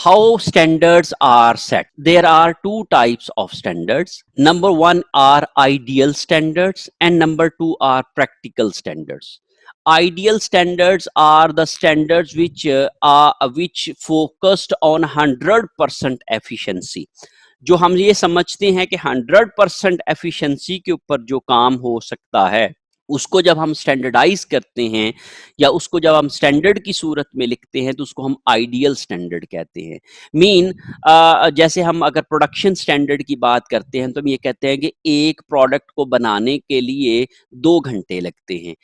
how standards are set. There are two types of standards. Number one are ideal standards and number two are practical standards. Ideal standards are the standards which focused on 100% efficiency. जो हम ये समझते हैं कि 100% efficiency के ऊपर जो काम हो सकता है उसको जब हम स्टैंडर्डाइज करते हैं या उसको जब हम स्टैंडर्ड की सूरत में लिखते हैं तो उसको हम आइडियल स्टैंडर्ड कहते हैं। जैसे हम अगर प्रोडक्शन स्टैंडर्ड की बात करते हैं तो हम ये कहते हैं कि एक प्रोडक्ट को बनाने के लिए 2 घंटे लगते हैं,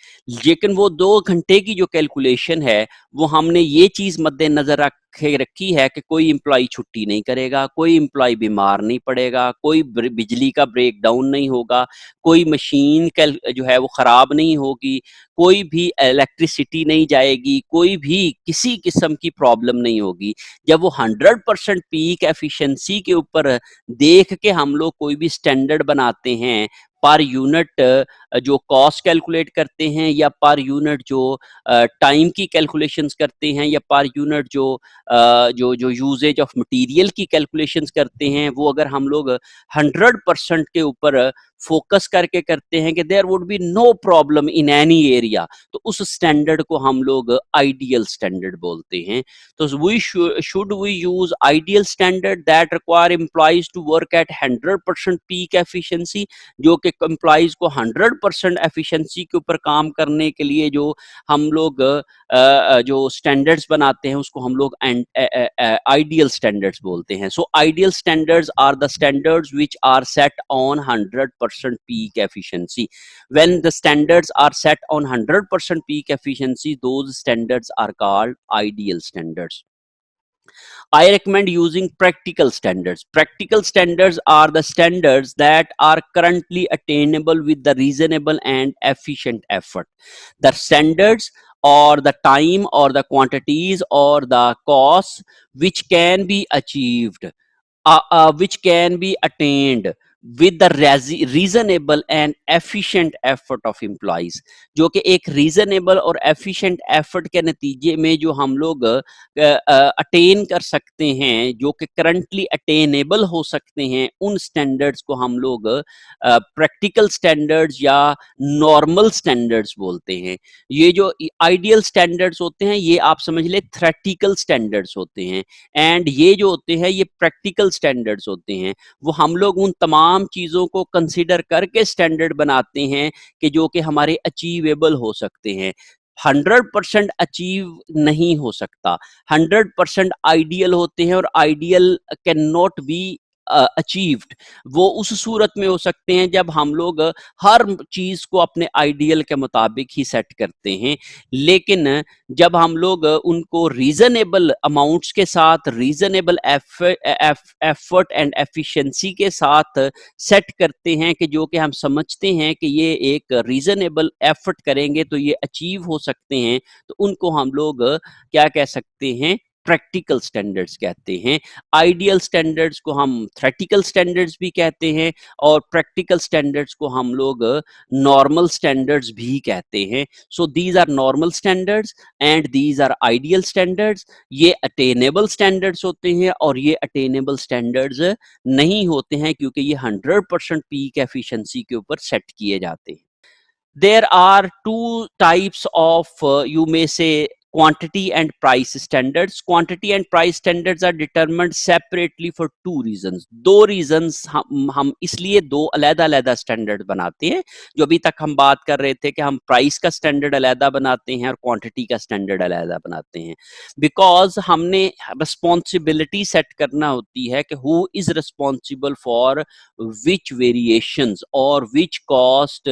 लेकिन वो 2 घंटे की जो कैलकुलेशन है वो हमने ये चीज मद्देनजर रखी है कि कोई एम्प्लॉय छुट्टी नहीं करेगा, कोई एम्प्लॉय बीमार नहीं पड़ेगा, कोई बिजली का ब्रेकडाउन नहीं होगा, कोई मशीन जो है वो खराब नहीं होगी, कोई भी इलेक्ट्रिसिटी नहीं जाएगी, कोई भी किसी किस्म की प्रॉब्लम नहीं होगी। जब वो 100% पीक एफिशिएंसी के ऊपर देख के हम लोग कोई भी स्टैंडर्ड बनाते हैं, पर यूनिट जो कॉस्ट कैलकुलेट करते हैं या पर यूनिट जो टाइम की कैलकुलेशंस करते हैं या पर यूनिट जो यूजेज ऑफ मटेरियल की कैलकुलेशंस करते हैं, वो अगर हम लोग 100% के ऊपर फोकस करके करते हैं कि there would be no problem in any area, तो उस स्टैंडर्ड को हम लोग आइडियल स्टैंडर्ड बोलते हैं। तो we should we use ideal standard that require employees to work at 100% peak efficiency, जो कि एम्प्लॉइज को 100% एफिशिएंसी के ऊपर काम करने के लिए जो हम लोग जो स्टैंडर्ड्स बनाते हैं उसको हम लोग आइडियल स्टैंडर्ड्स बोलते हैं। So ideal standards are the standards which are set on 100% peak efficiency. When the standards are set on 100% peak efficiency, those standards are called ideal standards. I recommend using practical standards. Practical standards are the standards that are currently attainable with the reasonable and efficient effort. The standards or the time or the quantities or the costs which can be achieved, which can be attained with the reasonable and efficient effort of employees, जो कि एक reasonable और efficient effort के नतीजे में जो हम लोग अटेन कर सकते हैं, जो कि करंटली अटेनेबल हो सकते हैं, उन स्टैंडर्ड्स को हम लोग प्रैक्टिकल स्टैंडर्ड्स या नॉर्मल स्टैंडर्ड्स बोलते हैं। ये जो आइडियल स्टैंडर्ड्स होते हैं ये आप समझ ले थ्योरेटिकल स्टैंडर्ड्स होते हैं, एंड ये जो होते हैं ये प्रैक्टिकल स्टैंडर्ड्स होते हैं। वो हम लोग उन तमाम चीज़ों को कंसिडर करके स्टैंडर्ड बनाते हैं कि जो कि हमारे अचीवेबल हो सकते हैं। 100% अचीव नहीं हो सकता, 100% आइडियल होते हैं और ideal can not be achieved. वो उस सूरत में हो सकते हैं जब हम लोग हर चीज को अपने आइडियल के मुताबिक ही सेट करते हैं, लेकिन जब हम लोग उनको रीजनेबल अमाउंट्स के साथ, रीजनेबल एफर्ट एंड एफिशिएंसी के साथ सेट करते हैं कि जो कि हम समझते हैं कि ये एक रीजनेबल एफर्ट करेंगे तो ये अचीव हो सकते हैं, तो उनको हम लोग क्या कह सकते हैं, प्रैक्टिकल स्टैंडर्ड्स कहते हैं। आइडियल स्टैंडर्ड्स को हम थ्योरेटिकल स्टैंडर्ड्स भी कहते हैं और प्रैक्टिकल स्टैंडर्ड्स को हम लोग नॉर्मल स्टैंडर्ड्स भी कहते हैं। So these are normal standards and these are ideal standards. ये अटेनेबल स्टैंडर्ड्स होते हैं और ये अटेनेबल स्टैंडर्ड्स नहीं होते हैं क्योंकि ये 100% पीक एफिशिएंसी के ऊपर सेट किए जाते हैं। There are two types of, you may say, quantity and price standards. Quantity and price standards are determined separately for two reasons. दो reasons हम इसलिए दो अलग-अलग स्टैंडर्ड बनाते हैं। जो अभी तक हम बात कर रहे थे कि हम प्राइस का स्टैंडर्ड अलग बनाते हैं और क्वांटिटी का स्टैंडर्ड अलग बनाते हैं, बिकॉज हमने रिस्पॉन्सिबिलिटी सेट करना होती है कि who is responsible for which variations और विच कॉस्ट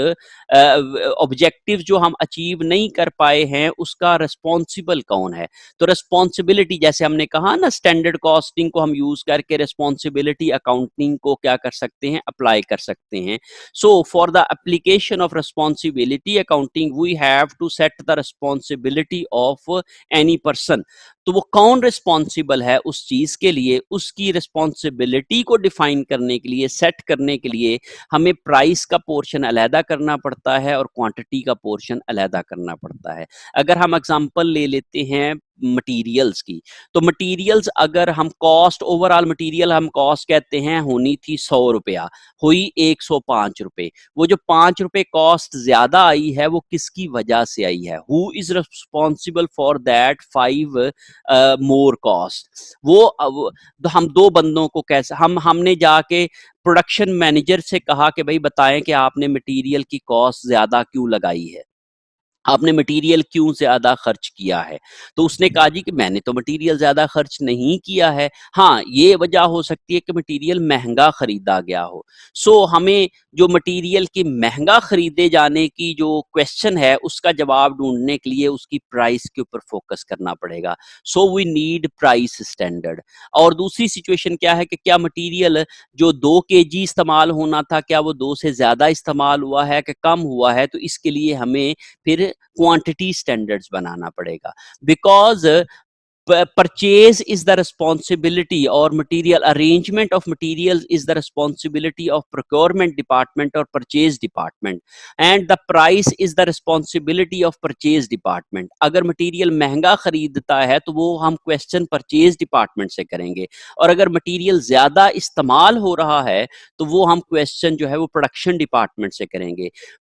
ऑब्जेक्टिव जो हम अचीव नहीं कर पाए हैं उसका रिस्पॉन्सिबल कौन है। तो रिस्पॉन्सिबिलिटी, जैसे हमने कहा ना, स्टैंडर्ड कॉस्टिंग को हम यूज करके रिस्पॉन्सिबिलिटी अकाउंटिंग को क्या कर सकते हैं, अप्लाई कर सकते हैं। So for the application of responsibility accounting we have to set the responsibility of any person. तो वो कौन रिस्पॉन्सिबल है उस चीज के लिए, उसकी रिस्पॉन्सिबिलिटी को डिफाइन करने के लिए, सेट करने के लिए हमें प्राइस का पोर्शन अलहदा करना पड़ता है और क्वांटिटी का पोर्शन अलहदा करना पड़ता है। अगर हम एग्जांपल ले लेते हैं मटेरियल्स की। तो मटेरियल्स अगर हम कॉस्ट, ओवरऑल मटेरियल हम कॉस्ट कहते हैं होनी थी 100 रुपया, हुई 105 रुपए। वो जो 5 रुपए कॉस्ट ज्यादा आई है वो किसकी वजह से आई है? Who is responsible for that 5 more cost? तो हम दो बंदों को कैसे, हमने जाके प्रोडक्शन मैनेजर से कहा कि भाई बताएं कि आपने मटेरियल की कॉस्ट ज्यादा क्यों लगाई है, आपने मटेरियल क्यों ज्यादा खर्च किया है? तो उसने कहा जी कि मैंने तो मटेरियल ज्यादा खर्च नहीं किया है, हाँ ये वजह हो सकती है कि मटेरियल महंगा खरीदा गया हो। सो हमें जो मटेरियल की महंगा खरीदे जाने की जो क्वेश्चन है उसका जवाब ढूंढने के लिए उसकी प्राइस के ऊपर फोकस करना पड़ेगा। So we need price standard. और दूसरी सिचुएशन क्या है कि क्या मटेरियल जो 2 kg इस्तेमाल होना था, क्या वो 2 से ज्यादा इस्तेमाल हुआ है कि कम हुआ है? तो इसके लिए हमें फिर क्वांटिटी स्टैंडर्ड्स बनाना पड़ेगा। Because purchase is the responsibility, or material arrangement of materials is the responsibility of procurement department or purchase department, and the price is the responsibility of purchase department. अगर मटेरियल महंगा खरीदता है तो वो हम question purchase department से करेंगे, और अगर मटेरियल ज्यादा इस्तेमाल हो रहा है तो वो हम क्वेश्चन जो है वो प्रोडक्शन डिपार्टमेंट से करेंगे।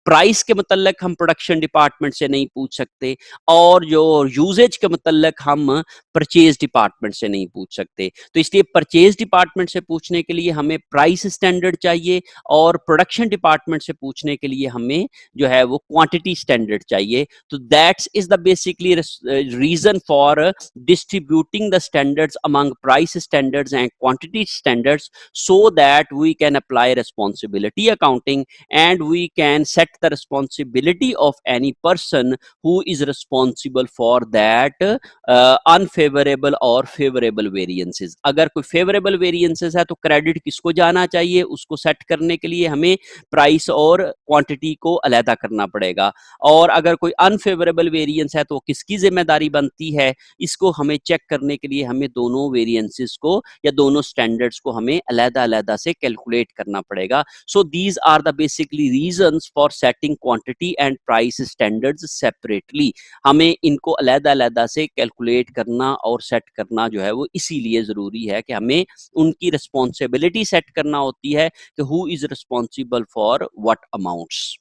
प्राइस के मतलब हम प्रोडक्शन डिपार्टमेंट से नहीं पूछ सकते, और जो यूजेज के मतलब हम परचेज डिपार्टमेंट से नहीं पूछ सकते। तो इसलिए परचेज डिपार्टमेंट से पूछने के लिए हमें प्राइस स्टैंडर्ड चाहिए, और प्रोडक्शन डिपार्टमेंट से पूछने के लिए हमें जो है वो क्वांटिटी स्टैंडर्ड चाहिए। तो that's is the basically reason for distributing the standards among price standards and quantity standards, so that we can apply responsibility accounting, and we can set the responsibility of any person who is responsible for that unfavourable और favourable variances. अगर कोई favourable variances है तो credit किसको जाना चाहिए, उसको set करने के लिए हमें प्राइस और क्वांटिटी को अलहदा करना पड़ेगा। और अगर कोई अनफेवरेबल वेरिएंस है तो किसकी जिम्मेदारी बनती है, इसको हमें चेक करने के लिए हमें दोनों वेरिएंसेस को या दोनों स्टैंडर्ड्स को हमें अलहदा अलहदा से कैलकुलेट करना पड़ेगा। So these are the basically reasons for setting quantity and price standards separately. हमें इनको अलहदा अलहदा से कैलकुलेट करना और सेट करना जो है वो इसीलिए जरूरी है कि हमें उनकी रिस्पॉन्सिबिलिटी सेट करना होती है कि who is responsible for what amounts.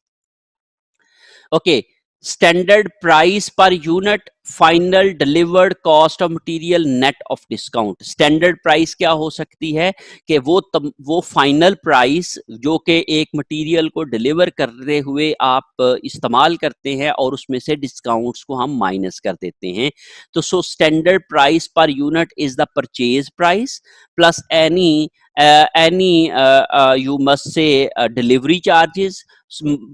Okay, standard price per unit, final delivered cost of material net of discount. Standard price क्या हो सकती है कि वो फाइनल प्राइस जो कि एक मटेरियल को डिलीवर करते हुए आप इस्तेमाल करते हैं और उसमें से डिस्काउंट्स को हम माइनस कर देते हैं। तो so standard price per unit is the purchase price plus any you must say delivery charges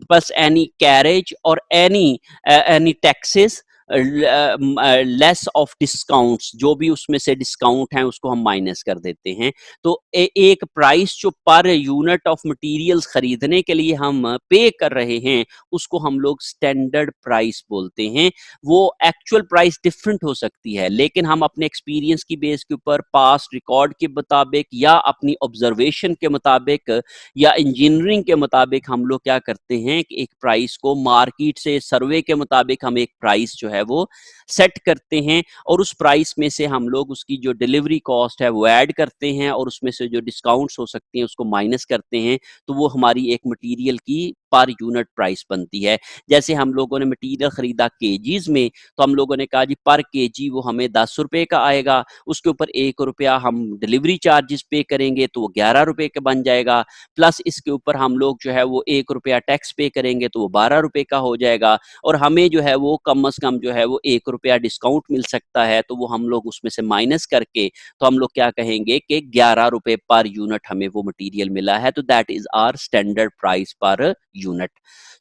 plus any carriage or any taxes less of discounts, जो भी उसमें से डिस्काउंट है उसको हम माइनस कर देते हैं। तो एक प्राइस जो पर यूनिट ऑफ मटेरियल्स खरीदने के लिए हम पे कर रहे हैं उसको हम लोग स्टैंडर्ड प्राइस बोलते हैं। वो एक्चुअल प्राइस डिफरेंट हो सकती है, लेकिन हम अपने एक्सपीरियंस की बेस के ऊपर, पास्ट रिकॉर्ड के मुताबिक या अपनी ऑब्जर्वेशन के मुताबिक या इंजीनियरिंग के मुताबिक हम लोग क्या करते हैं कि एक प्राइस को मार्केट से सर्वे के मुताबिक हम एक प्राइस जो है वो सेट करते हैं, और उस प्राइस में से हम लोग उसकी जो डिलीवरी कॉस्ट है वो ऐड करते हैं, और उसमें से जो डिस्काउंट्स हो सकते हैं उसको माइनस करते हैं। तो वो हमारी एक मटेरियल की पर यूनिट प्राइस बनती है। जैसे हम लोगों ने मटेरियल खरीदा केजीज में, तो हम लोगों ने कहा जी पर केजी वो हमें 10 रुपए का आएगा, उसके ऊपर 1 रुपया हम डिलीवरी चार्जेस पे करेंगे तो वो 11 रुपए का बन जाएगा, प्लस इसके ऊपर हम लोग जो है वो 1 रुपया टैक्स पे करेंगे तो वो 12 रुपए का हो जाएगा, और हमें जो है वो कम से कम जो है वो 1 रुपया डिस्काउंट मिल सकता है, तो वो हम लोग उसमें से माइनस करके तो हम लोग क्या कहेंगे कि 11 रुपए पर यूनिट हमें वो मटेरियल मिला है। तो that is our standard price per unit.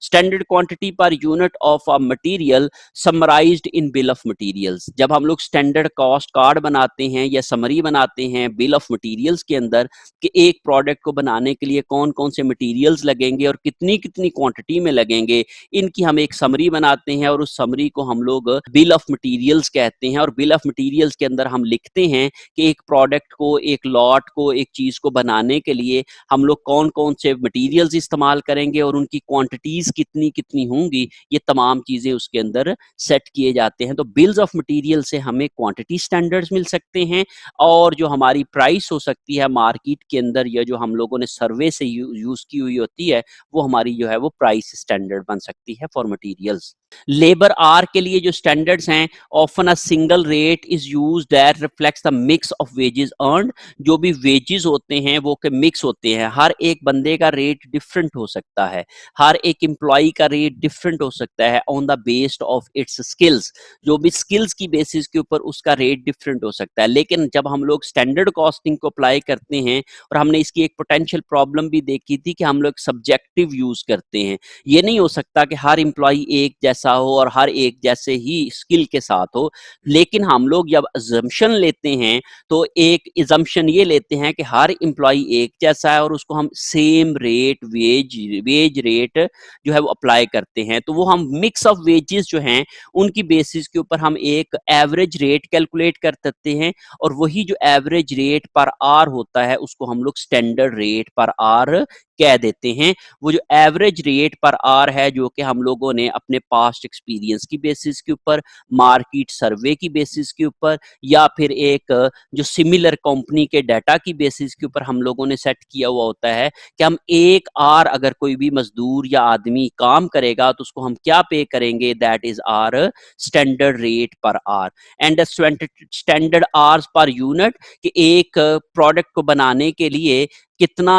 Standard quantity per unit of a material summarized in bill of materials. जब हम लोग स्टैंडर्ड कॉस्ट कार्ड बनाते हैं या समरी बनाते हैं बिल ऑफ मटेरियल्स के अंदर कि एक प्रोडक्ट को बनाने के लिए कौन कौन से मटेरियल्स लगेंगे और कितनी कितनी क्वांटिटी में लगेंगे, इनकी हम एक समरी बनाते हैं, और उस समरी को हम लोग बिल ऑफ मटेरियल्स कहते हैं। और बिल ऑफ मटेरियल्स के अंदर हम लिखते हैं कि एक प्रोडक्ट को, एक लॉट को, एक चीज को बनाने के लिए हम लोग कौन कौन से मटेरियल्स इस्तेमाल करेंगे और उन उनकी क्वांटिटीज कितनी कितनी होंगी, ये तमाम चीजें उसके अंदर सेट किए जाते हैं। तो बिल्स ऑफ मटेरियल से हमें क्वांटिटी स्टैंडर्ड्स मिल सकते हैं, और जो हमारी प्राइस हो सकती है मार्केट के अंदर, या जो हम लोगों ने सर्वे से यूज की हुई होती है, वो हमारी जो है वो प्राइस स्टैंडर्ड बन सकती है फॉर मटेरियल्स। लेबर आर के लिए जो स्टैंडर्ड्स हैं, often a single rate is use that reflects the mix of wages earned. जो भी वेजेस होते हैं वो के मिक्स होते हैं, हर एक बंदे का रेट डिफरेंट हो सकता है, हर एक एम्प्लॉय का रेट डिफरेंट हो सकता है on the based of its skills. जो भी स्किल्स की बेसिस के ऊपर उसका रेट डिफरेंट हो सकता है। लेकिन जब हम लोग स्टैंडर्ड कॉस्टिंग को अप्लाई करते हैं, और हमने इसकी एक पोटेंशियल प्रॉब्लम भी देखी थी कि हम लोग सब्जेक्टिव यूज करते हैं। ये नहीं हो सकता कि हर एम्प्लॉय एक जैसा हो और हर एक जैसे ही स्किल के साथ हो। लेकिन हम लोग जब अजम्पशन लेते हैं, तो एक अजम्पशन ये लेते हैं कि हर एम्प्लॉय एक जैसा है, और उसको हम सेम रेट वेज रेट जो है वो अप्लाई करते हैं। तो वो हम मिक्स ऑफ वेजेस जो हैं उनकी बेसिस के ऊपर हम एक एवरेज रेट कैलकुलेट कर सकते हैं, और वही जो एवरेज रेट पर आर होता है उसको हम लोग स्टैंडर्ड रेट पर आर कह देते हैं। वो जो एवरेज रेट पर आर है, जो कि हम लोगों ने अपने पास्ट एक्सपीरियंस की बेसिस के ऊपर, मार्केट सर्वे की बेसिस के ऊपर, या फिर एक जो सिमिलर कंपनी के डाटा की बेसिस के ऊपर हम लोगों ने सेट किया हुआ होता है कि हम एक आर अगर कोई भी मजदूर या आदमी काम करेगा तो उसको हम क्या पे करेंगे, that is are standard rate पर R. And standard hours per unit, कि एक प्रोडक्ट को बनाने के लिए कितना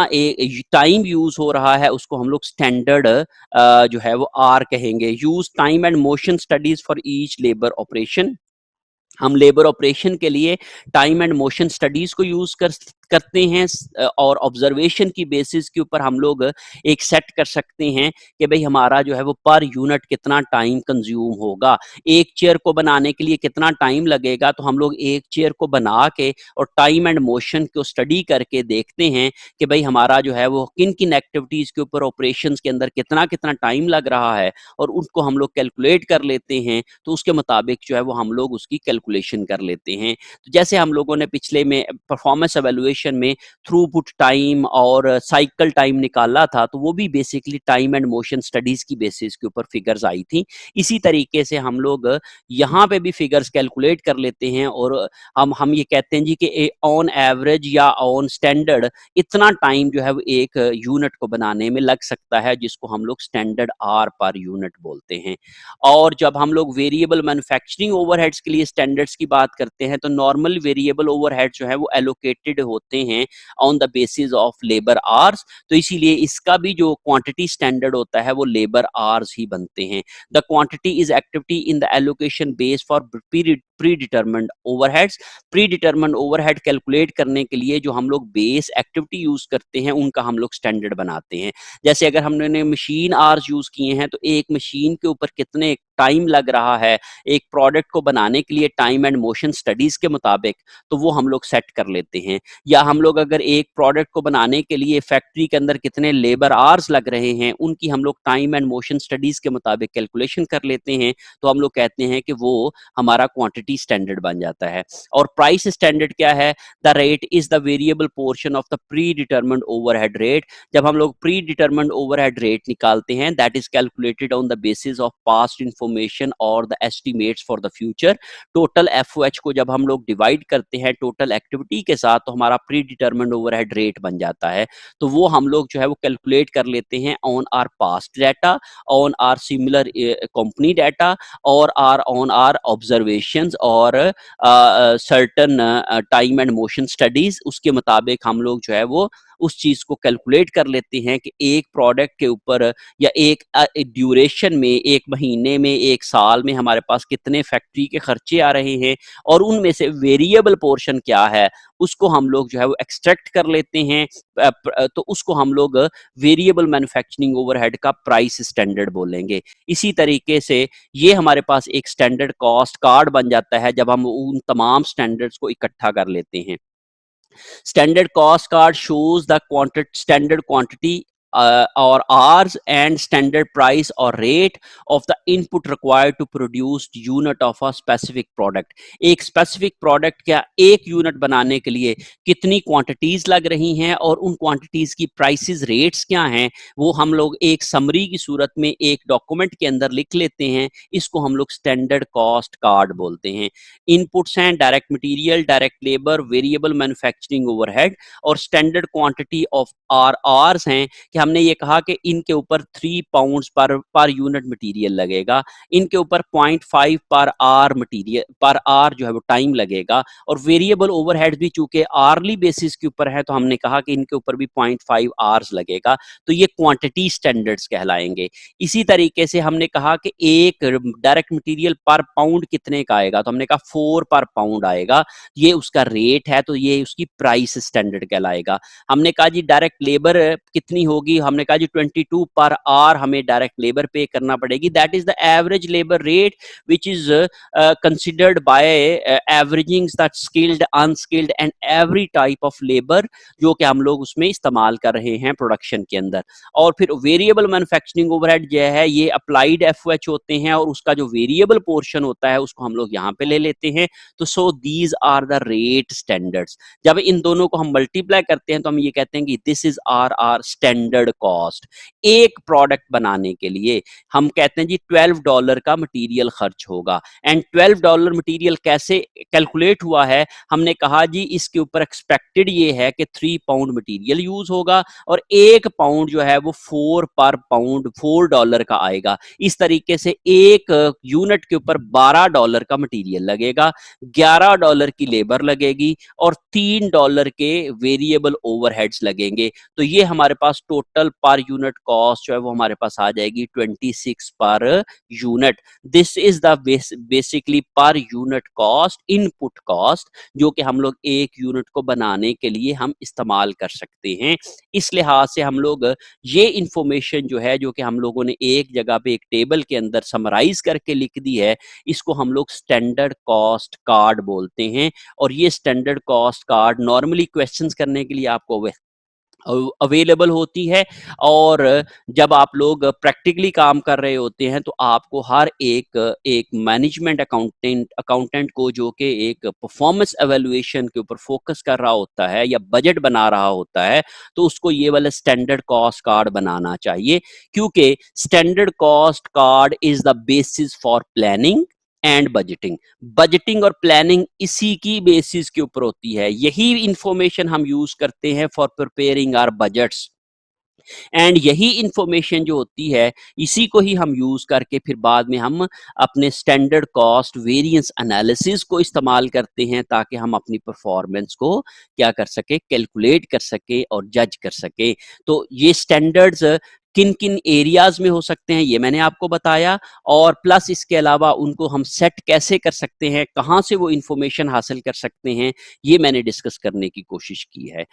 टाइम यूज हो रहा है, उसको हम लोग स्टैंडर्ड जो है वो आर कहेंगे। Use time and motion studies for each labour operation. हम लेबर ऑपरेशन के लिए टाइम एंड मोशन स्टडीज को यूज करते हैं, और ऑब्जर्वेशन की बेसिस के ऊपर हम लोग एक सेट कर सकते हैं कि भाई हमारा जो है वो पर यूनिट कितना टाइम कंज्यूम होगा, एक चेयर को बनाने के लिए कितना टाइम लगेगा। तो हम लोग एक चेयर को बना के और टाइम एंड मोशन को स्टडी करके देखते हैं कि भाई हमारा जो है वो किन किन एक्टिविटीज के ऊपर ऑपरेशन के अंदर कितना कितना टाइम लग रहा है, और उनको हम लोग कैलकुलेट कर लेते हैं। तो उसके मुताबिक जो है वो हम लोग उसकी कैलकुलेशन कर लेते हैं। तो जैसे हम लोगों ने पिछले में परफॉर्मेंस एवेल्युएशन में थ्रूपुट टाइम और साइकिल टाइम निकाला था, तो वो भी basically time and motion studies की बेसिस के ऊपर फिगर्स आई थी। इसी तरीके से हम लोग यहाँ पे भी फिगर्स कैलकुलेट कर लेते हैं, और हम ये कहते हैं जी कि ऑन एवरेज या ऑन स्टैंडर्ड इतना टाइम जो है वो एक यूनिट को बनाने में लग सकता है, जिसको हम लोग स्टैंडर्ड आर पर यूनिट बोलते हैं। और जब हम लोग वेरिएबल मैन्युफैक्चरिंग ओवरहेड्स के लिए स्टैंडर्ड्स की बात करते हैं, तो नॉर्मल वेरिएबल ओवरहेड जो है वो एलोकेटेड होते हैं on the basis of labour hours. तो इसीलिए इसका भी जो क्वांटिटी स्टैंडर्ड होता है वो लेबर आवर्स ही बनते हैं। The quantity is activity in the allocation base for pre determined overheads. Pre determined overhead calculate करने के लिए जो हम लोग बेस एक्टिविटी यूज करते हैं उनका हम लोग स्टैंडर्ड बनाते हैं। जैसे अगर हमने मशीन आवर्स यूज किए हैं, तो एक मशीन के ऊपर कितने टाइम लग रहा है एक प्रोडक्ट को बनाने के लिए टाइम एंड मोशन स्टडीज के मुताबिक, तो वो हम लोग सेट कर लेते हैं। या हम लोग अगर एक प्रोडक्ट को बनाने के लिए फैक्ट्री के अंदर कितने लेबर आवर्स लग रहे हैं, उनकी हम लोग टाइम एंड मोशन स्टडीज के मुताबिक कैलकुलेशन कर लेते हैं। तो हम लोग कहते हैं कि वो हमारा क्वांटिटी स्टैंडर्ड बन जाता है। और प्राइस स्टैंडर्ड क्या है? The rate is the variable portion of the predetermined overhead rate. जब हम लोग प्री डिटर्मिन्ड ओवरहेड रेट निकालते हैं, that is calculated on the basis of past information और the estimates for the future. Total FOH को जब हम लोग डिवाइड करते हैं टोटल एक्टिविटी के साथ, तो हमारा प्री डिटर्मिन्ड ओवरहेड रेट बन जाता है। तो वो हम लोग जो है वो कैलकुलेट कर लेते हैं on our past data, on our similar company data, और आर ऑन आर ऑब्जर्वेशंस और certain time and motion studies. उसके मुताबिक हम लोग जो है वो उस चीज को कैलकुलेट कर लेते हैं कि एक प्रोडक्ट के ऊपर या एक ड्यूरेशन में, एक महीने में, एक साल में हमारे पास कितने फैक्ट्री के खर्चे आ रहे हैं, और उनमें से वेरिएबल पोर्शन क्या है उसको हम लोग जो है वो एक्सट्रैक्ट कर लेते हैं। तो उसको हम लोग वेरिएबल मैन्युफैक्चरिंग ओवरहेड का प्राइस स्टैंडर्ड बोलेंगे। इसी तरीके से ये हमारे पास एक स्टैंडर्ड कॉस्ट कार्ड बन जाता है जब हम उन तमाम स्टैंडर्ड्स को इकट्ठा कर लेते हैं। Standard cost card shows the standard quantity or hours and standard price or rate of the input required to produce unit of a specific product. एक specific product क्या एक यूनिट बनाने के लिए कितनी क्वांटिटीज लग रही हैं और उन क्वांटिटीज की प्राइसेस रेट्स क्या हैं, वो हम लोग एक समरी की सूरत में एक डॉक्यूमेंट के अंदर लिख लेते हैं। इसको हम लोग स्टैंडर्ड कॉस्ट कार्ड बोलते हैं। इनपुट्स हैं direct material, direct labour, variable manufacturing overhead और स्टैंडर्ड क्वांटिटी ऑफ आर्स हैं कि हमने ये कहा कि इनके ऊपर 3 पाउंड्स पर यूनिट मटेरियल लगेगा, इनके ऊपर 0.5 पर आर मटेरियल पर आर जो है वो टाइम लगेगा, और वेरिएबल ओवरहेड भी चूंकि आर्ली बेसिस के ऊपर है तो हमने कहा कि इनके ऊपर भी 0.5 आवर्स लगेगा। तो ये क्वांटिटी स्टैंडर्ड्स कहलाएंगे। इसी तरीके से हमने कहा कि एक डायरेक्ट मटेरियल पर पाउंड कितने का आएगा, तो हमने कहा 4 पर पाउंड आएगा, ये उसका रेट है, तो ये उसकी प्राइस स्टैंडर्ड कहलाएगा। हमने कहा जी डायरेक्ट लेबर कितनी होगी, हमने कहा जी 22 पर आवर हमें डायरेक्ट लेबर पे करना पड़ेगी। That is the average labour rate which is considered bye averaging that skilled, unskilled and every type of labour जो कि हम लोग उसमें इस्तेमाल कर रहे हैं प्रोडक्शन के अंदर। और फिर वेरिएबल मैन्युफैक्चरिंग ओवरहेड जो है ये अप्लाइड एफओएच होते हैं और उसका जो वेरिएबल पोर्शन होता है उसको हम लोग यहाँ पे ले लेते हैं। तो so these are the rate standards. जब इन दोनों को हम मल्टीप्लाई करते हैं तो हम ये कहते हैं कि this is are standard cost. एक प्रोडक्ट बनाने के लिए हम कहते हैं जी $12 का मटेरियल खर्च होगा। एंड $12 मटेरियल कैसे कैलकुलेट हुआ है, हमने कहा जी इसके ऊपर एक्सपेक्टेड ये है कि 3 पाउंड मटेरियल यूज होगा और 1 पाउंड जो है वो 4 पर पाउंड $4 का आएगा। इस तरीके से एक यूनिट के ऊपर $12 का मटेरियल लगेगा, $11 की लेबर लगेगी और $3 के वेरिएबल ओवरहेड्स लगेंगे। तो ये हमारे पास टोटल पर यूनिट कॉस्ट जो है वो हमारे पास आ जाएगी 26 per unit. This is the basically per unit cost, input cost, जो कि हम लोग एक यूनिट को बनाने के लिए हम इस्तेमाल कर सकते हैं। इस लिहाज से हम लोग ये इंफॉर्मेशन जो है जो कि हम लोगों ने एक जगह पे एक टेबल के अंदर समराइज करके लिख दी है, इसको हम लोग स्टैंडर्ड कॉस्ट कार्ड बोलते हैं। और ये standard cost card normally questions करने के लिए आपको अवेलेबल होती है। और जब आप लोग प्रैक्टिकली काम कर रहे होते हैं तो आपको हर एक मैनेजमेंट अकाउंटेंट को जो कि एक परफॉर्मेंस एवेल्युएशन के ऊपर फोकस कर रहा होता है या बजट बना रहा होता है, तो उसको ये वाला स्टैंडर्ड कॉस्ट कार्ड बनाना चाहिए, क्योंकि standard cost card is the basis for planning and budgeting. Budgeting और प्लानिंग इसी की बेसिस के ऊपर होती है, यही इंफॉर्मेशन हम यूज करते हैं for preparing our budgets. And यही इंफॉर्मेशन जो होती है इसी को ही हम यूज करके फिर बाद में हम अपने स्टैंडर्ड कॉस्ट वेरिएंस एनालिसिस को इस्तेमाल करते हैं ताकि हम अपनी परफॉर्मेंस को क्या कर सके, कैलकुलेट कर सके और जज कर सके। तो ये स्टैंडर्ड्स किन किन एरियाज में हो सकते हैं ये मैंने आपको बताया, और प्लस इसके अलावा उनको हम सेट कैसे कर सकते हैं, कहाँ से वो इंफॉर्मेशन हासिल कर सकते हैं, ये मैंने डिस्कस करने की कोशिश की है।